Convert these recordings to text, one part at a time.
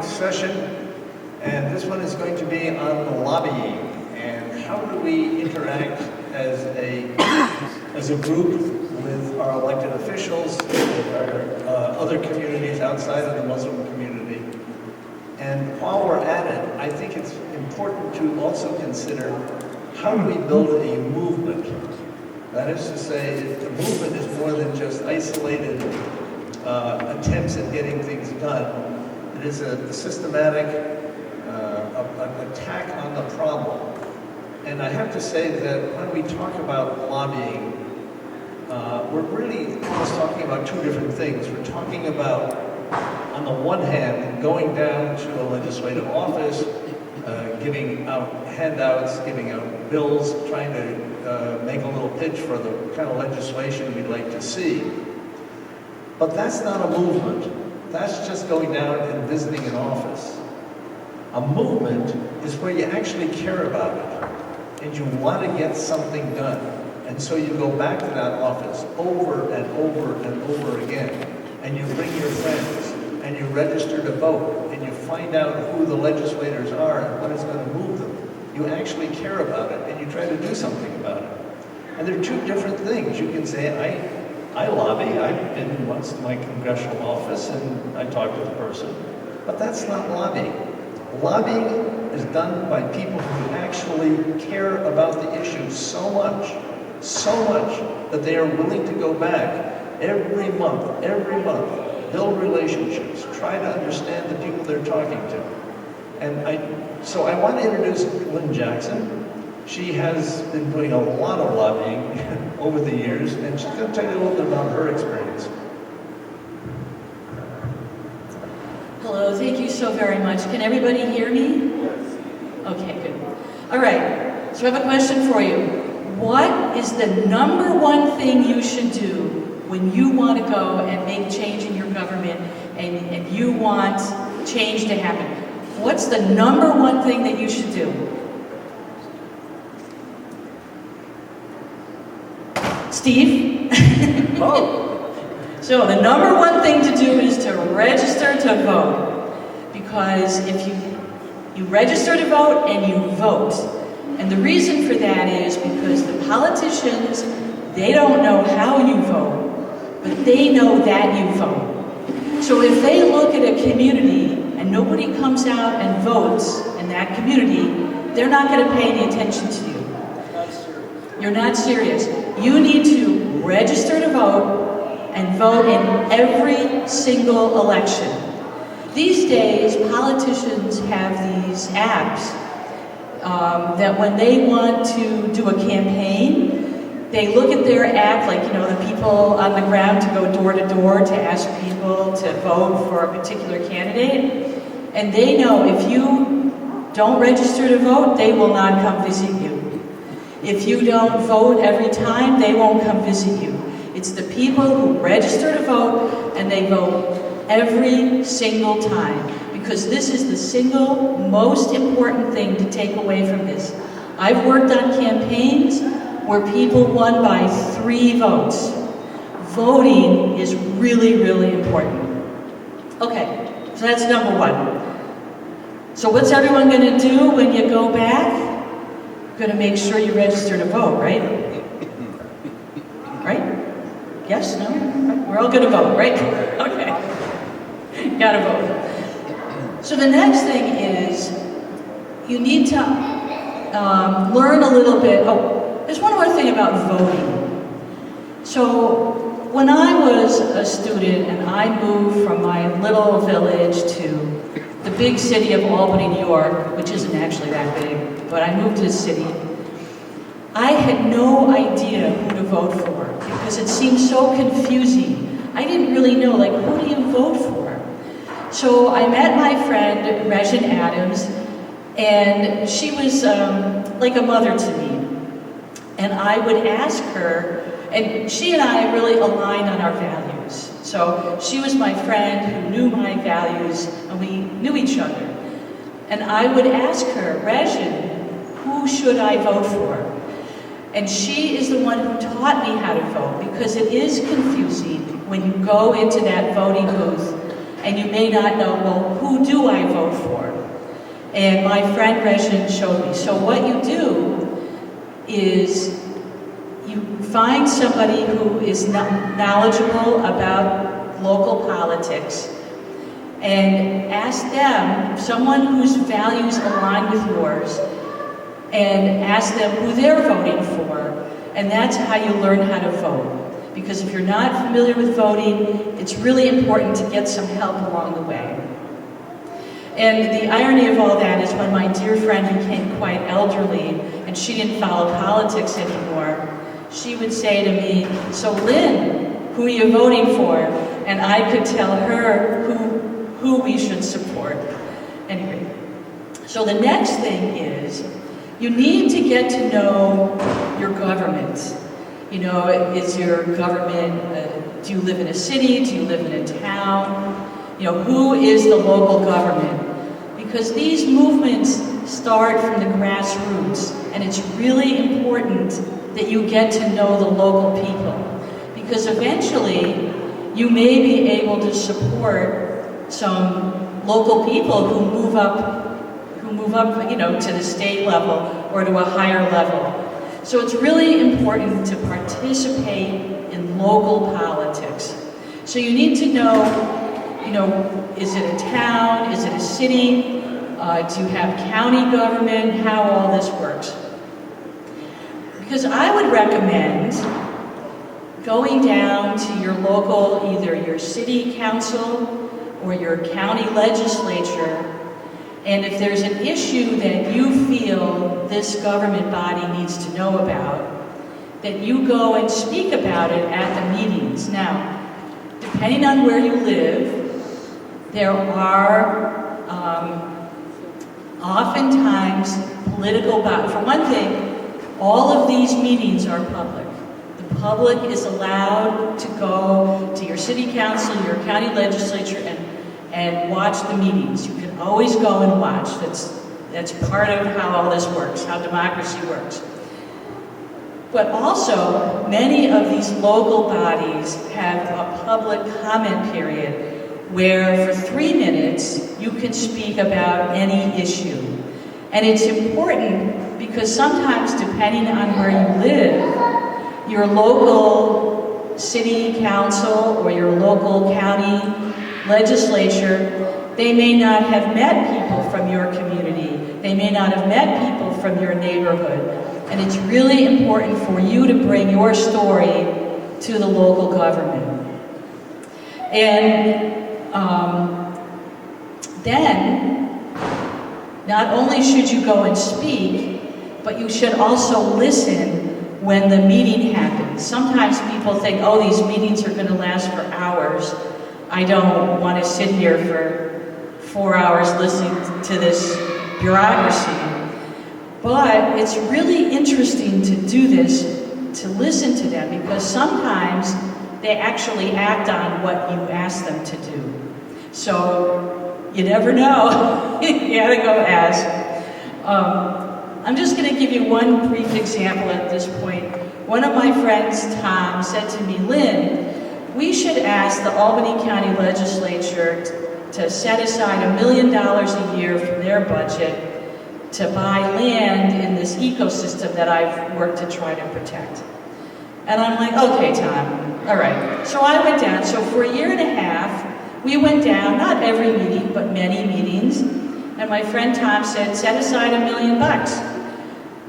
ninth session, and this one is going to be on lobbying and how do we interact as a group with our elected officials, with our other communities outside of the Muslim community. And while we're at it, I think it's important to also consider how do we build a movement. That is to say, the movement is more than just isolated attempts at getting things done. It is a systematic attack on the problem. And I have to say that when we talk about lobbying, we're really almost talking about two different things. We're talking about, on the one hand, going down to a legislative office, giving out handouts, giving out bills, trying to make a little pitch for the kind of legislation we'd like to see. But that's not a movement. That's just going down and visiting an office. A movement is where you actually care about it, and you want to get something done. And so you go back to that office over and over and over again, and you bring your friends, and you register to vote, and you find out who the legislators are and what is going to move them. You actually care about it, and you try to do something about it. And there are two different things. You can say, I lobby. I've been once to my congressional office, and I talked to the person. But that's not lobbying. Lobbying is done by people who actually care about the issue so much, that they are willing to go back every month, build relationships, try to understand the people they're talking to. And so I want to introduce Lynne Jackson. She has been doing a lot of lobbying over the years, and she's going to tell you a little bit about her experience. Hello, thank you so very much. Can everybody hear me? Yes. Okay, good. All right, so I have a question for you. What is the number one thing you should do when you want to go and make change in your government and you want change to happen? What's the number one thing that you should do? Steve? Oh. So the number one thing to do is to register to vote. Because if you register to vote and you vote, and the reason for that is because the politicians, they don't know how you vote, but they know that you vote. So if they look at a community and nobody comes out and votes in that community, they're not going to pay any attention to you. You're not serious. You need to register to vote and vote in every single election. These days, politicians have these apps that when they want to do a campaign, they look at their app, like, the people on the ground to go door to door to ask people to vote for a particular candidate. And they know if you don't register to vote, they will not come visit you. If you don't vote every time, they won't come visit you. It's the people who register to vote, and they vote every single time. Because this is the single most important thing to take away from this. I've worked on campaigns where people won by 3 votes. Voting is really, really important. Okay, so that's number one. So what's everyone going to do when you go back? Going to make sure you register to vote, right? Right? Yes? No? We're all going to vote, right? Okay. Got to vote. So the next thing is you need to learn a little bit. Oh, there's one more thing about voting. So when I was a student and I moved from my little village to the big city of Albany, New York, which isn't actually that big, but I moved to the city, I had no idea who to vote for because it seemed so confusing. I didn't really know, who do you vote for? So I met my friend, Regine Adams, and she was like a mother to me. And I would ask her, and she and I really aligned on our values. So she was my friend who knew my values, and we knew each other. And I would ask her, Regine, who should I vote for? And she is the one who taught me how to vote, because it is confusing when you go into that voting booth and you may not know, well, who do I vote for? And my friend Regin showed me. So what you do is you find somebody who is knowledgeable about local politics and ask them, someone whose values align with yours, and ask them who they're voting for. And that's how you learn how to vote. Because if you're not familiar with voting, it's really important to get some help along the way. And the irony of all that is when my dear friend became quite elderly and she didn't follow politics anymore, she would say to me, so Lynn, who are you voting for? And I could tell her who we should support. Anyway, so the next thing is, you need to get to know your government. You know, is your government, do you live in a city? Do you live in a town? You know, who is the local government? Because these movements start from the grassroots, and it's really important that you get to know the local people. Because eventually, you may be able to support some local people who move up, you know, to the state level or to a higher level. So it's really important to participate in local politics. So you need to know, you know, is it a town? Is it a city? Do you have county government? How all this works. Because I would recommend going down to your local, either your city council or your county legislature, and if there's an issue that you feel this government body needs to know about, that you go and speak about it at the meetings. Now, depending on where you live, there are oftentimes political bodies. For one thing, all of these meetings are public. The public is allowed to go to your city council, your county legislature, and watch the meetings. You can always go and watch. That's part of how all this works, how democracy works. But also, many of these local bodies have a public comment period where for 3 minutes you can speak about any issue. And it's important because sometimes, depending on where you live, your local city council or your local county legislature, they may not have met people from your community. They may not have met people from your neighborhood. And it's really important for you to bring your story to the local government. And then, not only should you go and speak, but you should also listen when the meeting happens. Sometimes people think, oh, these meetings are going to last for hours. I don't want to sit here for 4 hours listening to this bureaucracy. But it's really interesting to do this, to listen to them, because sometimes they actually act on what you ask them to do. So you never know. You gotta go ask. I'm just gonna give you one brief example at this point. One of my friends, Tom, said to me, Lynn, we should ask the Albany County Legislature to set aside $1 million a year from their budget to buy land in this ecosystem that I've worked to try to protect. And I'm like, okay, Tom, all right. So I went down. So for 1.5 years, we went down, not every meeting, but many meetings. And my friend Tom said, set aside $1 million.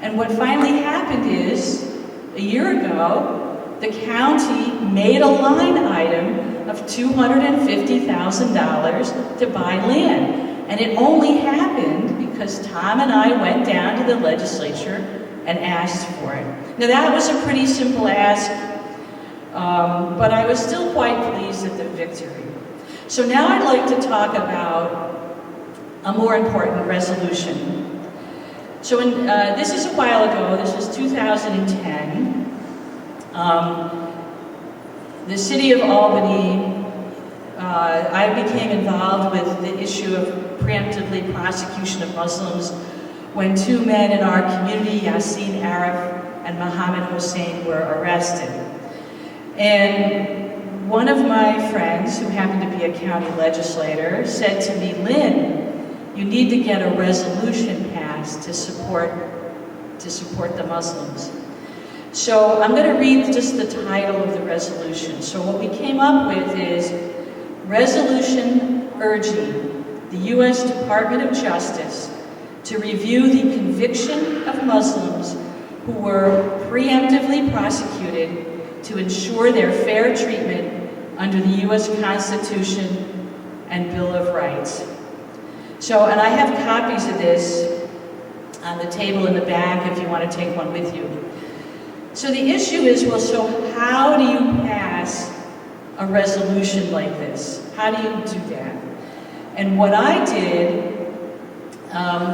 And what finally happened is, a year ago, the county made a line item of $250,000 to buy land. And it only happened because Tom and I went down to the legislature and asked for it. Now that was a pretty simple ask, but I was still quite pleased at the victory. So now I'd like to talk about a more important resolution. So this is a while ago, this was 2010. The city of Albany, I became involved with the issue of preemptively prosecution of Muslims when 2 men in our community, Yassin Arif and Mohammed Hussein, were arrested. And one of my friends, who happened to be a county legislator, said to me, Lynn, you need to get a resolution passed to support the Muslims. So I'm going to read just the title of the resolution. So what we came up with is Resolution Urging the U.S. Department of Justice to review the conviction of Muslims who were preemptively prosecuted to ensure their fair treatment under the U.S. Constitution and Bill of Rights. So, and I have copies of this on the table in the back if you want to take one with you. So the issue is, well, so how do you pass a resolution like this? How do you do that? And what I did,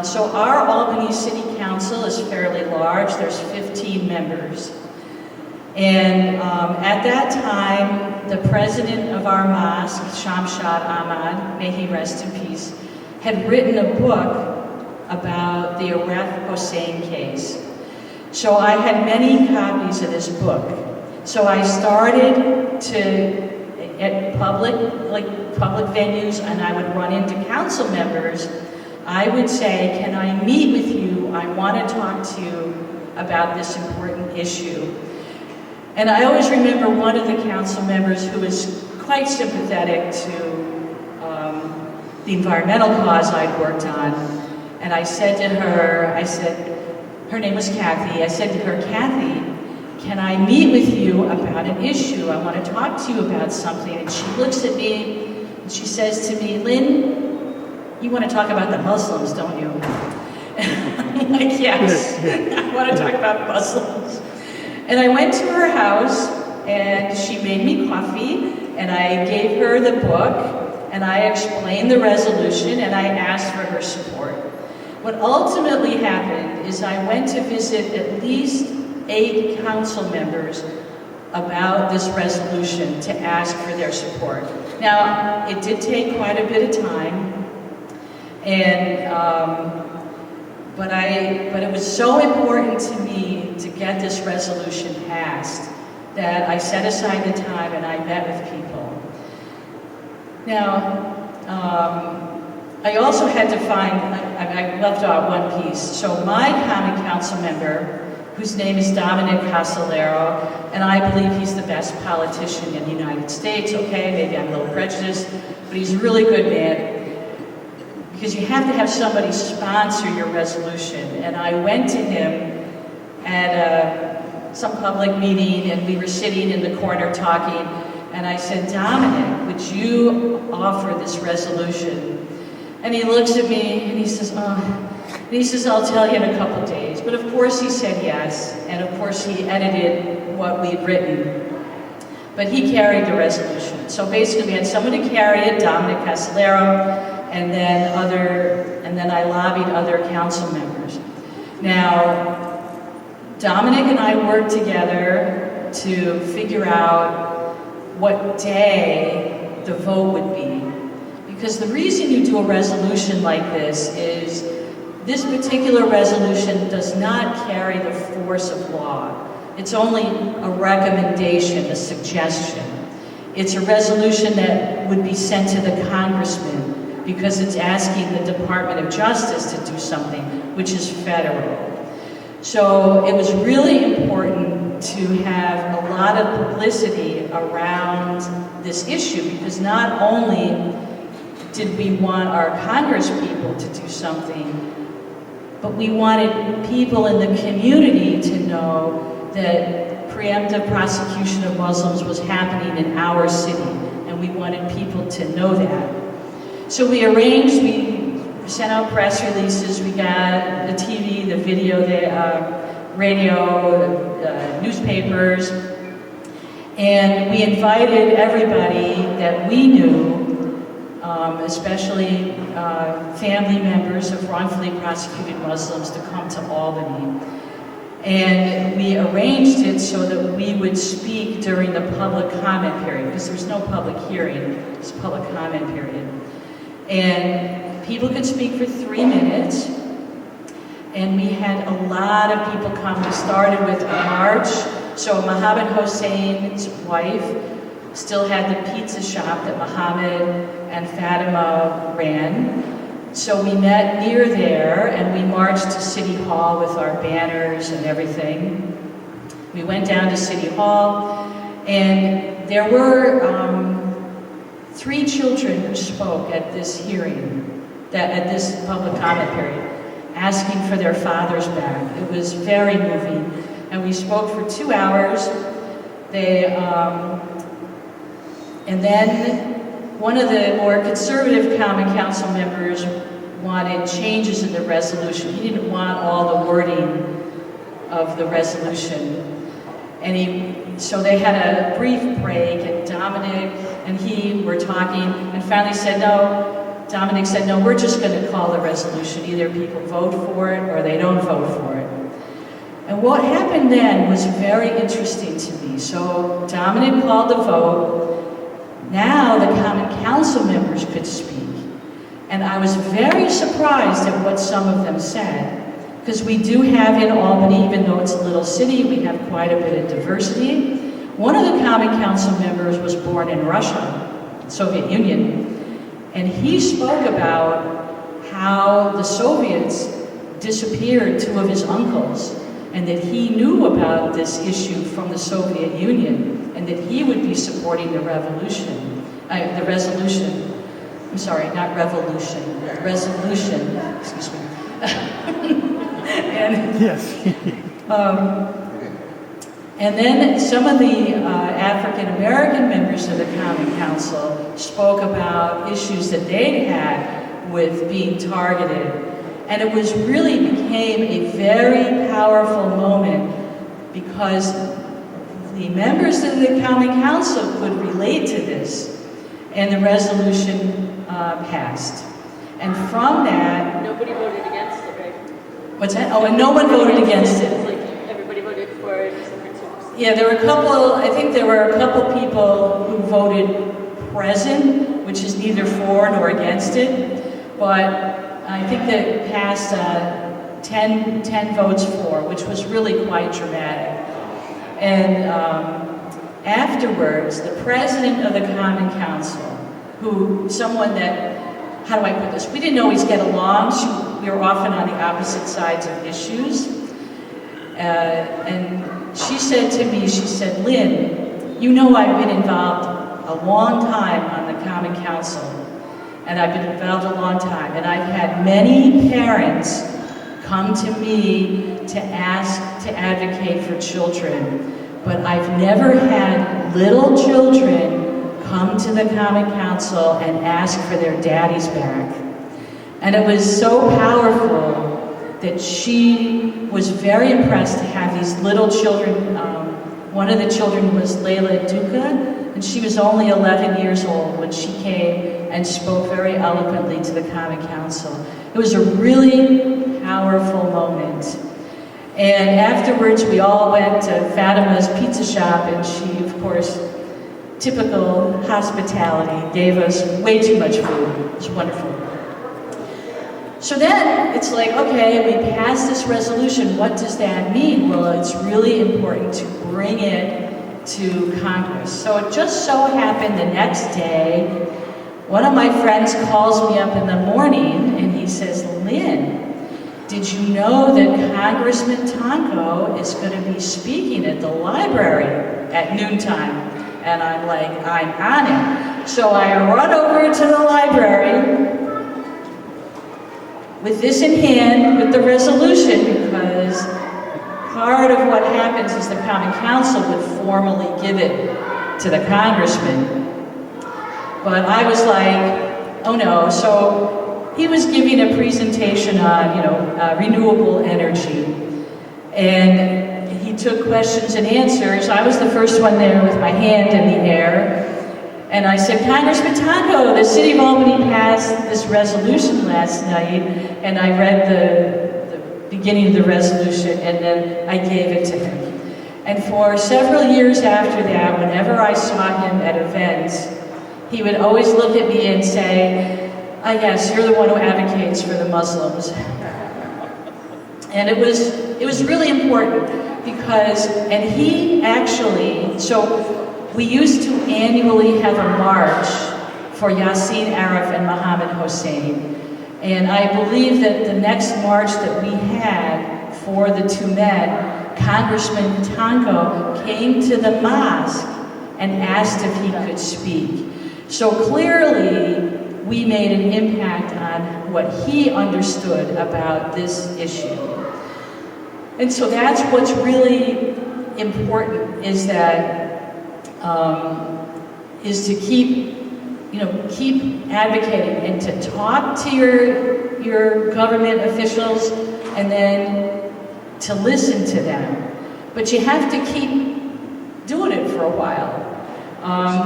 so our Albany City Council is fairly large. There's 15 members. And at that time, the president of our mosque, Shamshad Ahmad, may he rest in peace, had written a book about the Aref Hossein case. So I had many copies of this book. So I started to, at public venues, and I would run into council members. I would say, can I meet with you? I want to talk to you about this important issue. And I always remember one of the council members who was quite sympathetic to the environmental cause I'd worked on. And I said to her, her name was Kathy, I said to her, Kathy, can I meet with you about an issue? I want to talk to you about something. And she looks at me and she says to me, Lynn, you want to talk about the Muslims, don't you? And I'm like, yes, I want to talk about Muslims. And I went to her house and she made me coffee and I gave her the book and I explained the resolution and I asked for her support. What ultimately happened is I went to visit at least 8 council members about this resolution to ask for their support. Now, it did take quite a bit of time, and but it was so important to me to get this resolution passed that I set aside the time and I met with people. Now, I also had to find, I left out one piece. So my common council member, whose name is Dominic Casolero, and I believe he's the best politician in the United States, okay, maybe I'm a little prejudiced, but he's a really good man. Because you have to have somebody sponsor your resolution. And I went to him at some public meeting and we were sitting in the corner talking and I said, Dominic, would you offer this resolution? And he looks at me and he says, I'll tell you in a couple days. But of course he said yes, and of course he edited what we'd written. But he carried the resolution. So basically we had someone to carry it, Dominic Casolero, and then I lobbied other council members. Now, Dominic and I worked together to figure out what day the vote would be. Because the reason you do a resolution like this is this particular resolution does not carry the force of law. It's only a recommendation, a suggestion. It's a resolution that would be sent to the congressman because it's asking the Department of Justice to do something, which is federal. So it was really important to have a lot of publicity around this issue because not only did we want our Congress people to do something, but we wanted people in the community to know that preemptive prosecution of Muslims was happening in our city, and we wanted people to know that. So we arranged, we sent out press releases, we got the TV, the video, the radio, newspapers, and we invited everybody that we knew, especially family members of wrongfully prosecuted Muslims, to come to Albany. And we arranged it so that we would speak during the public comment period, because there was no public hearing, it was public comment period. And people could speak for 3 minutes, and we had a lot of people come. We started with a march. So Mohammed Hussein's wife, still had the pizza shop that Muhammad and Fatima ran. So we met near there, and we marched to City Hall with our banners and everything. We went down to City Hall, and there were 3 children who spoke at this hearing, at this public comment period, asking for their fathers back. It was very moving, and we spoke for 2 hours. And then one of the more conservative Common Council members wanted changes in the resolution. He didn't want all the wording of the resolution. So they had a brief break, and Dominic and he were talking, and finally said, no, Dominic said, no, we're just going to call the resolution. Either people vote for it or they don't vote for it. And what happened then was very interesting to me. So Dominic called the vote. Now the Common Council members could speak. And I was very surprised at what some of them said. Because we do have in Albany, even though it's a little city, we have quite a bit of diversity. One of the Common Council members was born in Russia, Soviet Union. And he spoke about how the Soviets disappeared 2 of his uncles, and that he knew about this issue from the Soviet Union, and that he would be supporting the resolution. I'm sorry, not revolution, resolution, excuse me. And then some of the African American members of the Common Council spoke about issues that they'd had with being targeted. And it really became a very powerful moment, because the members of the Common Council could relate to this, and the resolution passed. And from that... Nobody voted against it, right? What's that? Oh, and no one voted against it. Like everybody voted for it. Yeah, I think there were a couple people who voted present, which is neither for nor against it, but I think that it passed 10 votes for, which was really quite dramatic. And afterwards, the president of the Common Council, someone that, how do I put this? We didn't always get along. We were often on the opposite sides of issues. And she said to me, she said, Lynn, you know I've been involved a long time on the Common Council. And I've been involved a long time. And I've had many parents come to me to ask to advocate for children. But I've never had little children come to the Common Council and ask for their daddies back. And it was so powerful that she was very impressed to have these little children. One of the children was Layla Duca, and she was only 11 years old when she came and spoke very eloquently to the Common Council. It was a really powerful moment. And afterwards, we all went to Fatima's pizza shop, and she, of course, typical hospitality, gave us way too much food. It was wonderful. So then, it's like, okay, we passed this resolution. What does that mean? Well, it's really important to bring it to Congress. So it just so happened the next day, one of my friends calls me up in the morning, and he says, Lynn, did you know that Congressman Tonko is going to be speaking at the library at noontime? And I'm like, I'm on it. So I run over to the library with this in hand, with the resolution, because part of what happens is the Common Council would formally give it to the congressman. But I was like, oh no. So he was giving a presentation on, renewable energy. And he took questions and answers. I was the first one there with my hand in the air. And I said, Congressman Tonko, the city of Albany passed this resolution last night, and I read the beginning of the resolution, and then I gave it to him. And for several years after that, whenever I saw him at events, he would always look at me and say, yes, you're the one who advocates for the Muslims. And it was really important because, and he actually, so we used to annually have a march for Yassin Arif and Mohammed Hossein. And I believe that the next march that we had for the two men, Congressman Tonko came to the mosque and asked if he could speak. So clearly, we made an impact on what he understood about this issue. And so that's what's really important, is that, is to keep advocating and to talk to your government officials and then to listen to them. But you have to keep doing it for a while.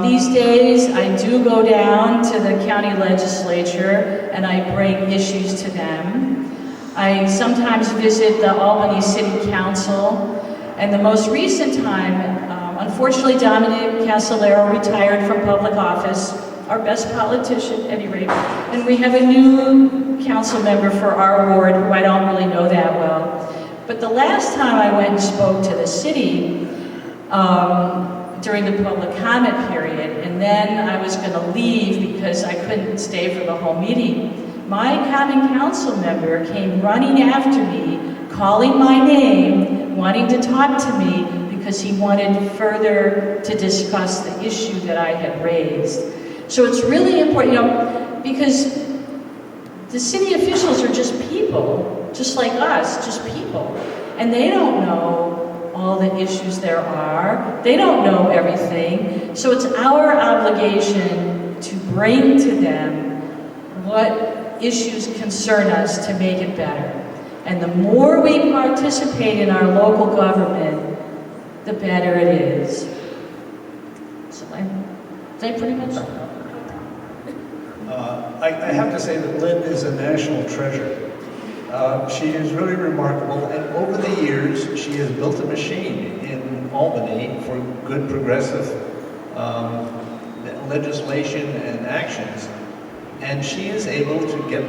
These days, I do go down to the county legislature and I bring issues to them. I sometimes visit the Albany City Council, and the most recent time, unfortunately, Dominic Casolaro retired from public office, our best politician at any rate, and we have a new council member for our ward who I don't really know that well. But the last time I went and spoke to the city, during the public comment period, and then I was going to leave because I couldn't stay for the whole meeting, my common council member came running after me, calling my name, wanting to talk to me because he wanted further to discuss the issue that I had raised. So it's really important, because the city officials are just people, just like us, just people, and they don't know all the issues there are. They don't know everything. So it's our obligation to bring to them what issues concern us to make it better. And the more we participate in our local government, the better it is. So I pretty much... I have to say that Lynne is a national treasure. She is really remarkable, and over the years, she has built a machine in Albany for good progressive legislation and actions, and she is able to get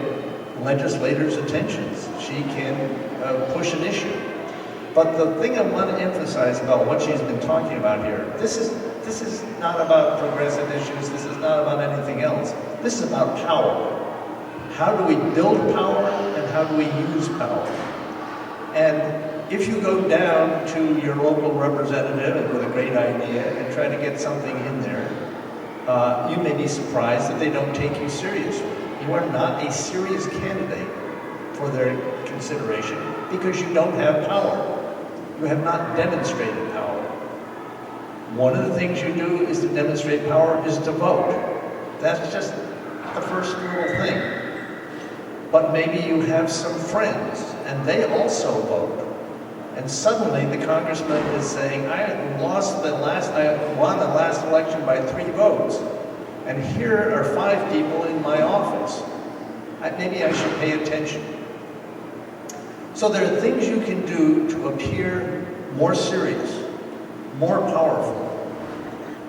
legislators' attentions. She can push an issue. But the thing I want to emphasize about what she's been talking about here, this is not about progressive issues, this is not about anything else. This is about power. How do we build power, and how do we use power? And if you go down to your local representative with a great idea and try to get something in there, you may be surprised that they don't take you seriously. You are not a serious candidate for their consideration because you don't have power. You have not demonstrated power. One of the things you do is to demonstrate power is to vote. That's just the first little thing. But maybe you have some friends, and they also vote. And suddenly the congressman is saying, I won the last election by 3 votes, and here are 5 people in my office. Maybe I should pay attention. So there are things you can do to appear more serious, more powerful.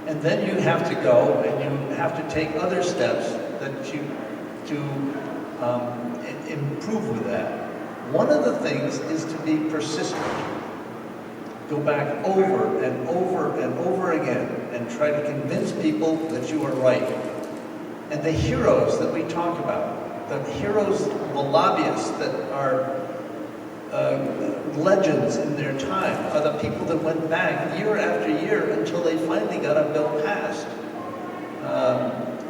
And then you have to go and you have to take other steps to improve with that. One of the things is to be persistent. Go back over and over and over again and try to convince people that you are right. And the heroes that we talk about, the heroes, the lobbyists that are legends in their time, are the people that went back year after year until they finally got a bill passed.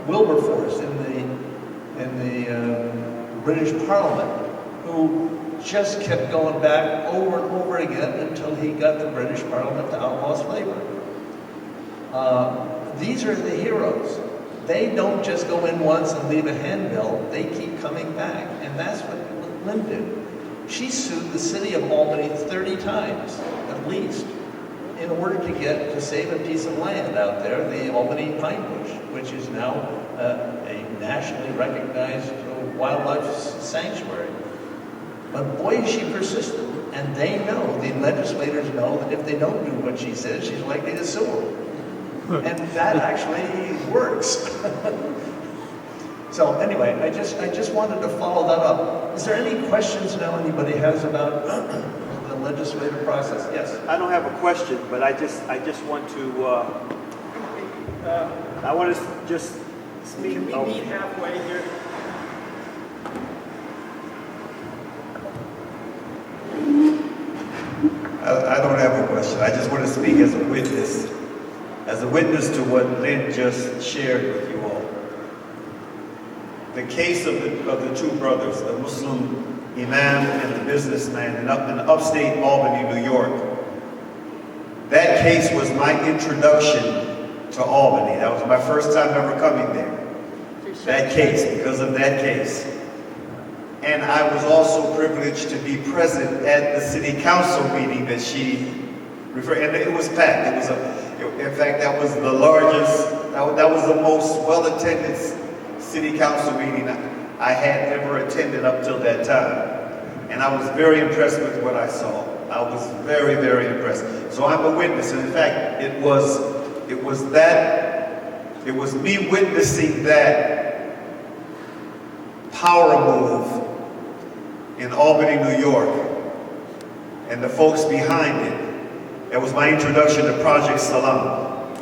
Wilberforce in the British Parliament, who just kept going back over and over again until he got the British Parliament to outlaw slavery. These are the heroes. They don't just go in once and leave a handbill, they keep coming back. And that's what Lynne did. She sued the city of Albany 30 times, at least, in order to save a piece of land out there, the Albany Pine Bush, which is now a nationally recognized wildlife sanctuary. But boy, is she persistent. And they know, the legislators know, that if they don't do what she says, she's likely to sue them. And that actually works. So anyway, I just wanted to follow that up. Is there any questions now anybody has about the legislative process? Yes? I don't have a question, but I just want to I want to just speak. Can we meet halfway here? I don't have a question. I just want to speak as a witness to what Lynne just shared with you all. The case of the two brothers, the Muslim imam and the businessman in upstate Albany, New York. That case was my introduction to Albany. That was my first time ever coming there. That case, because of that case. And I was also privileged to be present at the city council meeting that she referred, and it was packed. In fact, that was the largest, that was the most well-attended city council meeting I had ever attended up till that time. And I was very impressed with what I saw. I was very, very impressed. So I'm a witness, and in fact, it was me witnessing that power move in Albany, New York, and the folks behind it. It was my introduction to Project Salam.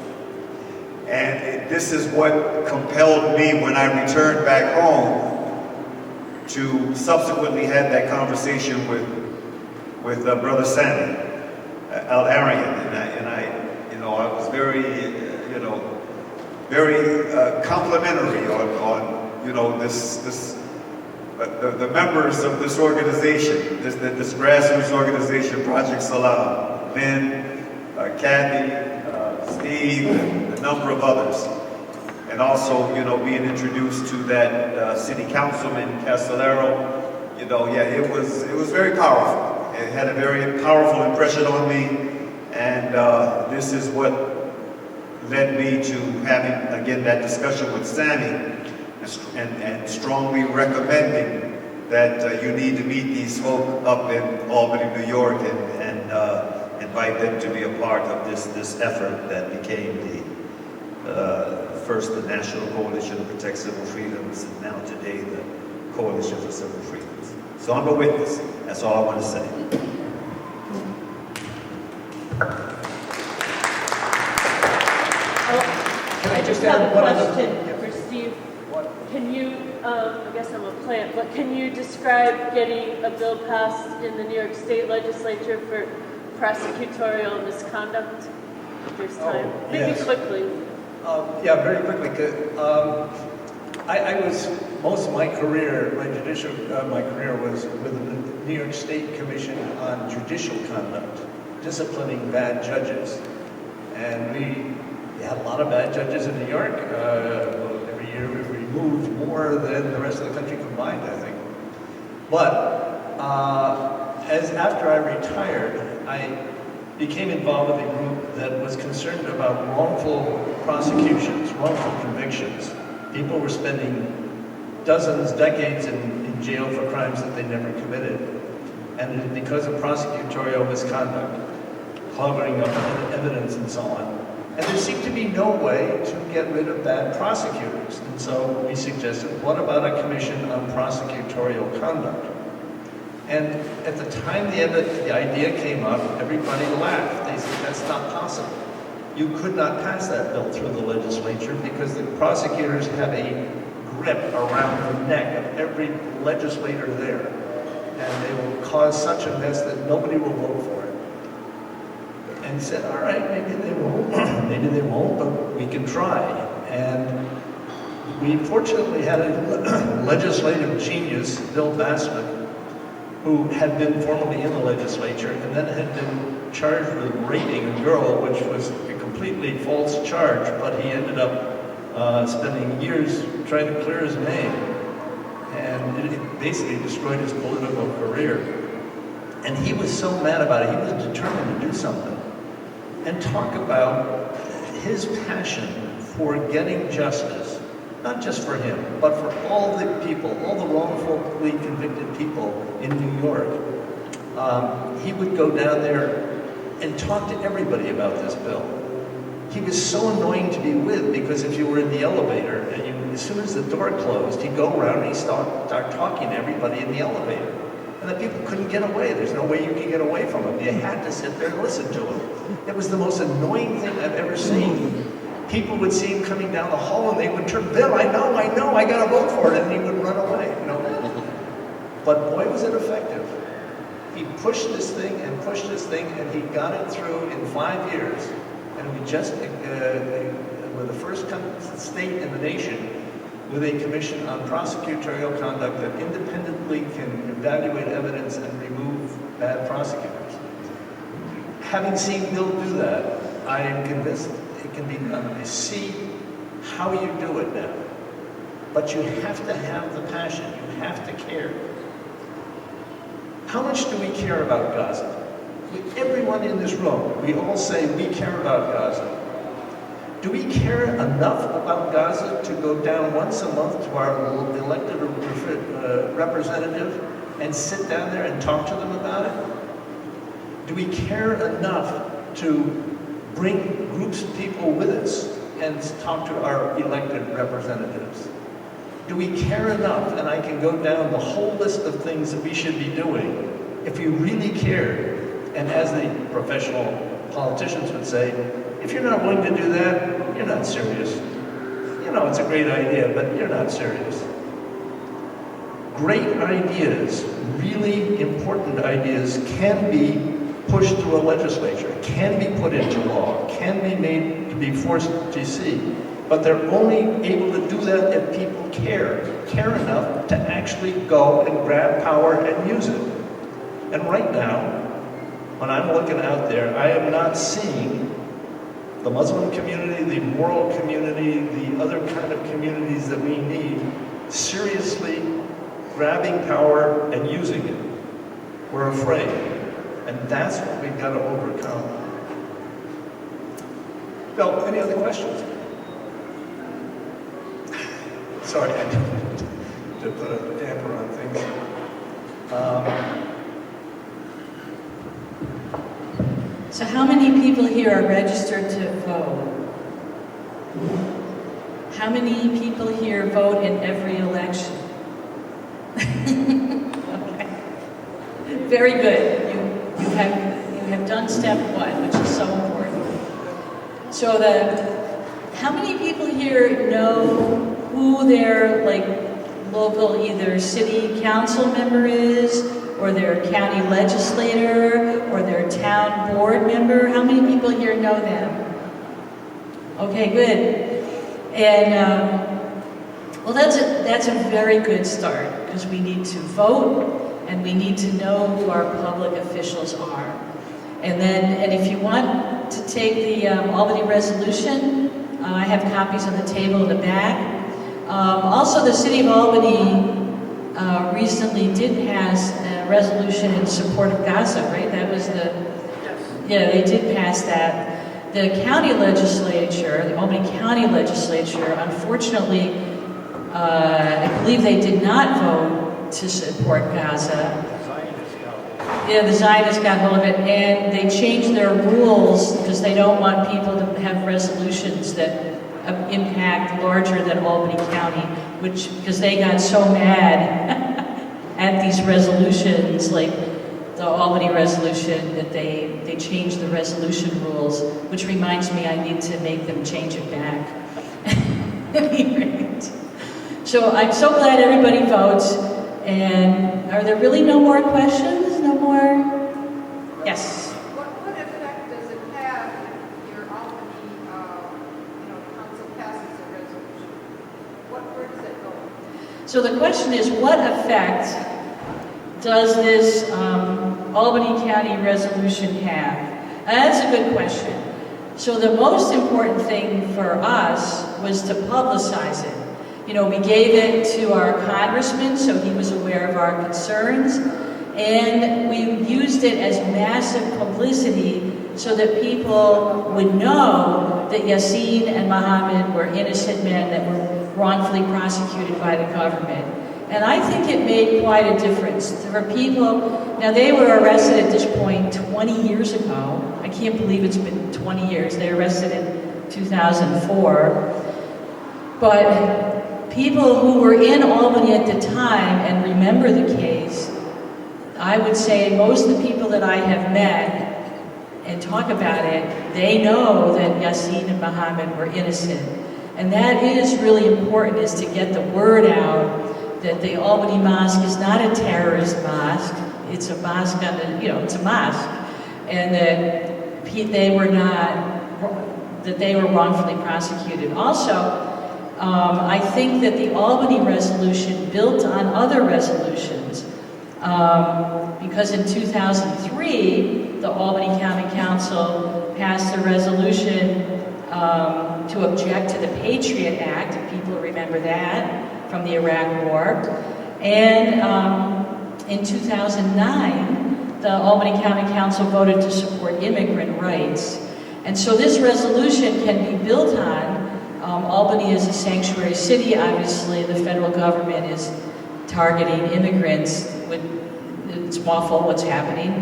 And this is what compelled me when I returned back home to subsequently have that conversation with Brother Sammy Al-Arian. And I was very, very complimentary on the members of this organization, this grassroots organization, Project Salam, Lynne, Kathy, Steve, and a number of others. And also, being introduced to that city councilman, Castellero, it was very powerful. It had a very powerful impression on me, and this is what led me to having, again, that discussion with Sammy, and strongly recommending that you need to meet these folk up in Albany, New York, and invite them to be a part of this effort that became first the National Coalition to Protect Civil Freedoms, and now today the Coalition for Civil Freedoms. So I'm a witness. That's all I want to say. Can I just have add a one question other? for Steve. Can you, I guess I'm a plant, but can you describe getting a bill passed in the New York State Legislature for prosecutorial misconduct? If there's time. Maybe yes. quickly. Yeah, very quickly. I was, most of my career, my career was with the New York State Commission on Judicial Conduct, disciplining bad judges. And we had a lot of bad judges in New York. Every year we removed more than the rest of the country combined, I think. But after I retired, I became involved with a group that was concerned about wrongful prosecutions, wrongful convictions. People were spending dozens, decades in jail for crimes that they never committed. And because of prosecutorial misconduct, clogging up evidence and so on. And there seemed to be no way to get rid of bad prosecutors. And so we suggested, what about a commission on prosecutorial conduct? And at the time the idea came up, everybody laughed. They said, that's not possible. You could not pass that bill through the legislature because the prosecutors have a grip around the neck of every legislator there. And they will cause such a mess that nobody will vote for it. And said, all right, maybe they won't, maybe they won't, but we can try. And we fortunately had a legislative genius, Bill Bassman, who had been formerly in the legislature and then had been charged with raping a girl, which was a completely false charge, but he ended up spending years trying to clear his name. And it basically destroyed his political career. And he was so mad about it, he was determined to do something. And talk about his passion for getting justice, not just for him, but for all the people, all the wrongfully convicted people in New York. He would go down there and talk to everybody about this bill. He was so annoying to be with because if you were in the elevator, and as soon as the door closed, he'd go around and he'd start talking to everybody in the elevator. And the people couldn't get away. There's no way you could get away from him. You had to sit there and listen to him. It was the most annoying thing I've ever seen. people would see him coming down the hall and they would turn, Bill, I know, I gotta vote for it, and he would run away, you know. But boy, was it effective. He pushed this thing and pushed this thing, and he got it through in 5 years. And we just, we're the first state in the nation with a commission on prosecutorial conduct that independently can evaluate evidence and remove bad prosecutors. Having seen Bill do that, I am convinced it can be done. I see how you do it now. But you have to have the passion. You have to care. How much do we care about Gaza? Everyone in this room, we all say we care about Gaza. Do we care enough about Gaza to go down once a month to our elected representative and sit down there and talk to them about it? Do we care enough to bring groups of people with us and talk to our elected representatives? Do we care enough, and I can go down the whole list of things that we should be doing, if you really cared, and as the professional politicians would say, if you're not willing to do that, you're not serious. You know, it's a great idea, but you're not serious. Great ideas, really important ideas, can be pushed through a legislature, can be put into law, can be made to be forced to see. But they're only able to do that if people care enough to actually go and grab power and use it. And right now, when I'm looking out there, I am not seeing the Muslim community, the moral community, the other kind of communities that we need seriously grabbing power and using it. We're afraid. And that's what we've got to overcome. Bill, any other questions? Sorry, I didn't to put a damper on things. So how many people here are registered to vote? How many people here vote in every election? Okay. Very good. You have done step one, which is so important. So how many people here know who their local either city council member is, or their county legislator, or their town board member? How many people here know them? Okay, good. And well, that's a very good start, because we need to vote and we need to know who our public officials are. And if you want to take the Albany resolution, I have copies on the table in the back. Also, the City of Albany recently did pass a resolution in support of Gaza, right? That was yeah, they did pass that. The county legislature, the Albany County legislature, unfortunately, I believe they did not vote to support Gaza. Yeah, the Zionists got hold of it, and they changed their rules because they don't want people to have resolutions that impact larger than Albany County, because they got so mad at these resolutions, like the Albany resolution, that they changed the resolution rules, which reminds me I need to make them change it back. Right. So I'm so glad everybody votes, and are there really no more questions? No more? Yes? What effect does it have if your Albany, council passes a resolution? Where does it go? So the question is, what effect does this Albany County resolution have? And that's a good question. So the most important thing for us was to publicize it. You know, we gave it to our congressman so he was aware of our concerns, and we used it as massive publicity so that people would know that Yassine and Mohammed were innocent men that were wrongfully prosecuted by the government. And I think it made quite a difference. There were people, now they were arrested at this point 20 years ago. I can't believe it's been 20 years. They were arrested in 2004. But people who were in Albany at the time and remember the case, I would say most of the people that I have met and talk about it, they know that Yasin and Muhammad were innocent. And that is really important, is to get the word out that the Albany Mosque is not a terrorist mosque. It's a mosque on the, it's a mosque. And that they were that they were wrongfully prosecuted. Also, I think that the Albany resolution built on other resolutions. Because in 2003, the Albany County Council passed a resolution to object to the Patriot Act, if people remember that, from the Iraq War. And in 2009, the Albany County Council voted to support immigrant rights. And so this resolution can be built on. Albany is a sanctuary city. Obviously, the federal government is targeting immigrants. It's awful what's happening.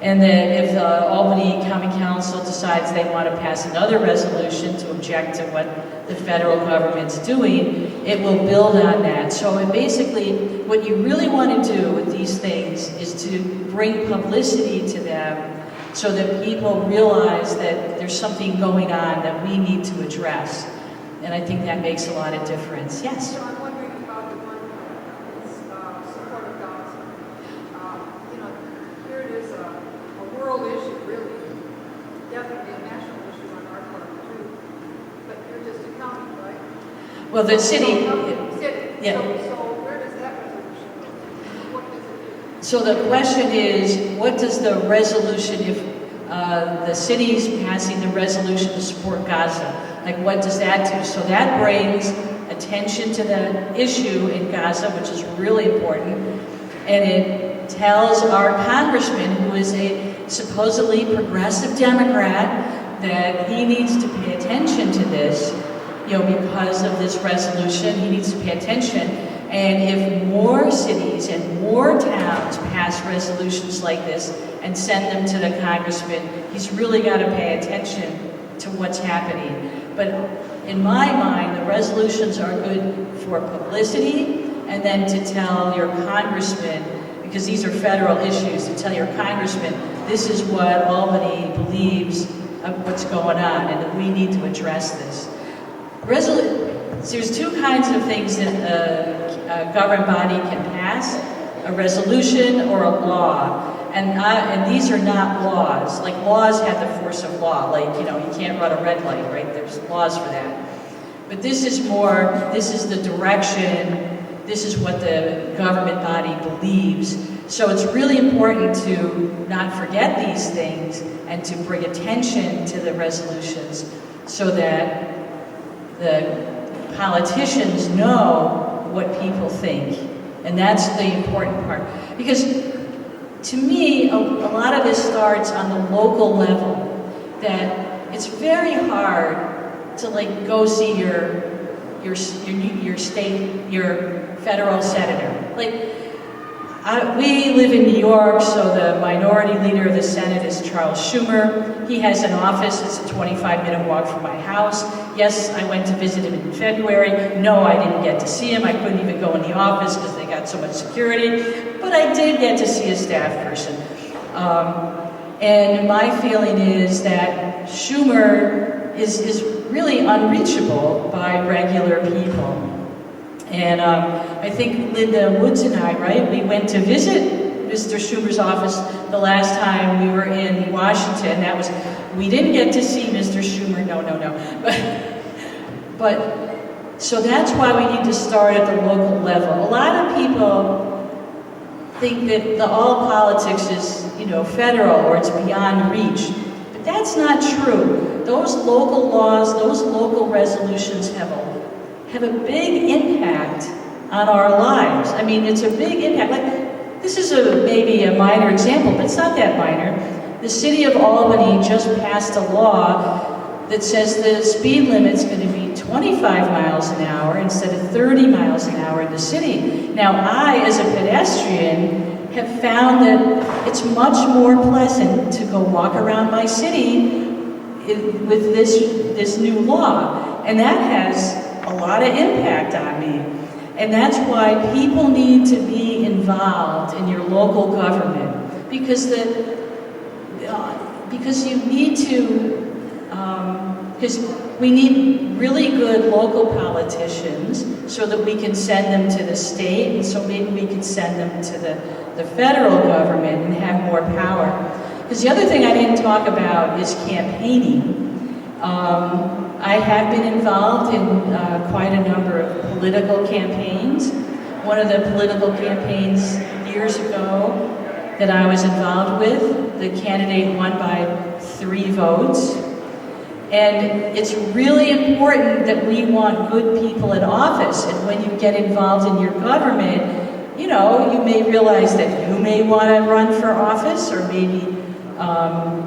And that if the Albany County Council decides they want to pass another resolution to object to what the federal government's doing, it will build on that. So basically, what you really want to do with these things is to bring publicity to them so that people realize that there's something going on that we need to address. And I think that makes a lot of difference. Yes? So I'm wondering about the one support of Gaza. Here it is a world issue, really. Definitely a national issue on our part, too. But you're just a county, right? Well, the city... City. Yeah. So where does that resolution go? What does it do? So the question is, what does the resolution, if the city's passing the resolution to support Gaza, like what does that do? So that brings attention to the issue in Gaza, which is really important, and it tells our congressman, who is a supposedly progressive Democrat, that he needs to pay attention to this, because of this resolution. He needs to pay attention. And if more cities and more towns pass resolutions like this and send them to the congressman, he's really got to pay attention to what's happening. But in my mind, the resolutions are good for publicity, and then to tell your congressman, because these are federal issues, to tell your congressman, this is what Albany believes of what's going on, and that we need to address this. There's two kinds of things that a governing body can pass: a resolution or a law. And these are not laws. Like, laws have the force of law. Like, you can't run a red light, right? There's laws for that. But this is the direction, this is what the government body believes. So it's really important to not forget these things and to bring attention to the resolutions so that the politicians know what people think. And that's the important part. Because to me, a lot of this starts on the local level, that it's very hard to go see your state, your federal senator. We live in New York, so the minority leader of the Senate is Charles Schumer. He has an office. It's a 25-minute walk from my house. Yes, I went to visit him in February. No, I didn't get to see him. I couldn't even go in the office because they got so much security. But I did get to see a staff person. And my feeling is that Schumer is really unreachable by regular people. And I think Linda Woods and I, right, we went to visit Mr. Schumer's office the last time we were in Washington. We didn't get to see Mr. Schumer, no. But so that's why we need to start at the local level. A lot of people think that all politics is, federal, or it's beyond reach. But that's not true. Those local laws, those local resolutions have a big impact on our lives. I mean, it's a big impact. This is maybe a minor example, but it's not that minor. The city of Albany just passed a law that says the speed limit's going to be 25 miles an hour instead of 30 miles an hour in the city. Now, I, as a pedestrian, have found that it's much more pleasant to go walk around my city with this new law. And that has a lot of impact on me. And that's why people need to be involved in your local government, because because you need to, because we need really good local politicians so that we can send them to the state, and so maybe we can send them to the federal government and have more power. Because the other thing I didn't talk about is campaigning. I have been involved in quite a number of political campaigns. One of the political campaigns years ago that I was involved with, the candidate won by 3 votes. And it's really important that we want good people in office. And when you get involved in your government, you know, you may realize that you may want to run for office, or maybe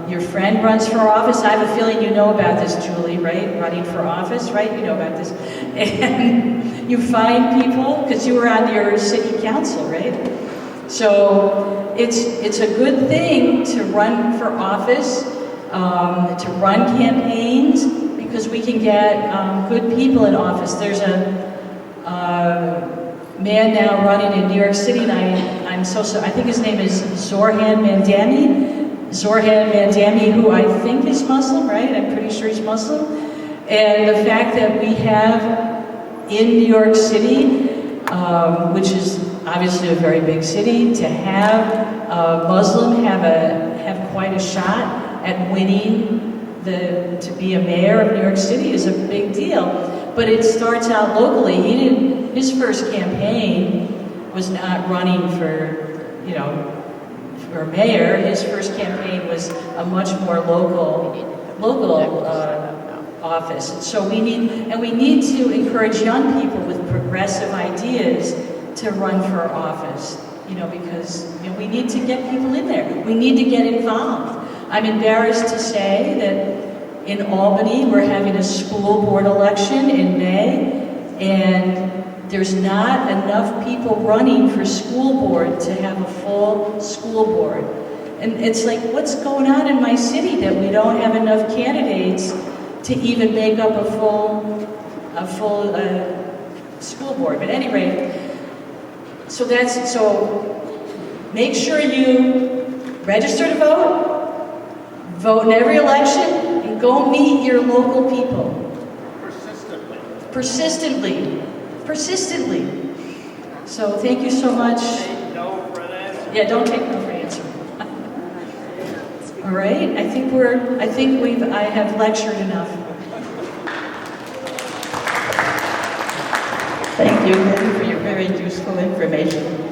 your friend runs for office. I have a feeling you know about this, Julie, right? Running for office, right? You know about this. And you find people, because you were on your city council, right? So it's a good thing to run for office, to run campaigns, because we can get good people in office. There's a man now running in New York City, and I think his name is Zoran Mandami, who I think is Muslim, right? I'm pretty sure he's Muslim. And the fact that we have in New York City, which is obviously a very big city, to have a Muslim have quite a shot at winning to be a mayor of New York City is a big deal. But it starts out locally. His first campaign was not running for, for mayor. His first campaign was a much more local office. So we need to encourage young people with progressive ideas to run for office, because we need to get people in there. We need to get involved. I'm embarrassed to say that in Albany, we're having a school board election in May, and there's not enough people running for school board to have a full school board. And it's like, what's going on in my city that we don't have enough candidates to even make up a full school board? But at any rate, so make sure you register to vote in every election, and go meet your local people. Persistently. So thank you so much. Yeah, don't take no for an answer. All right, I have lectured enough. Thank you for your very useful information.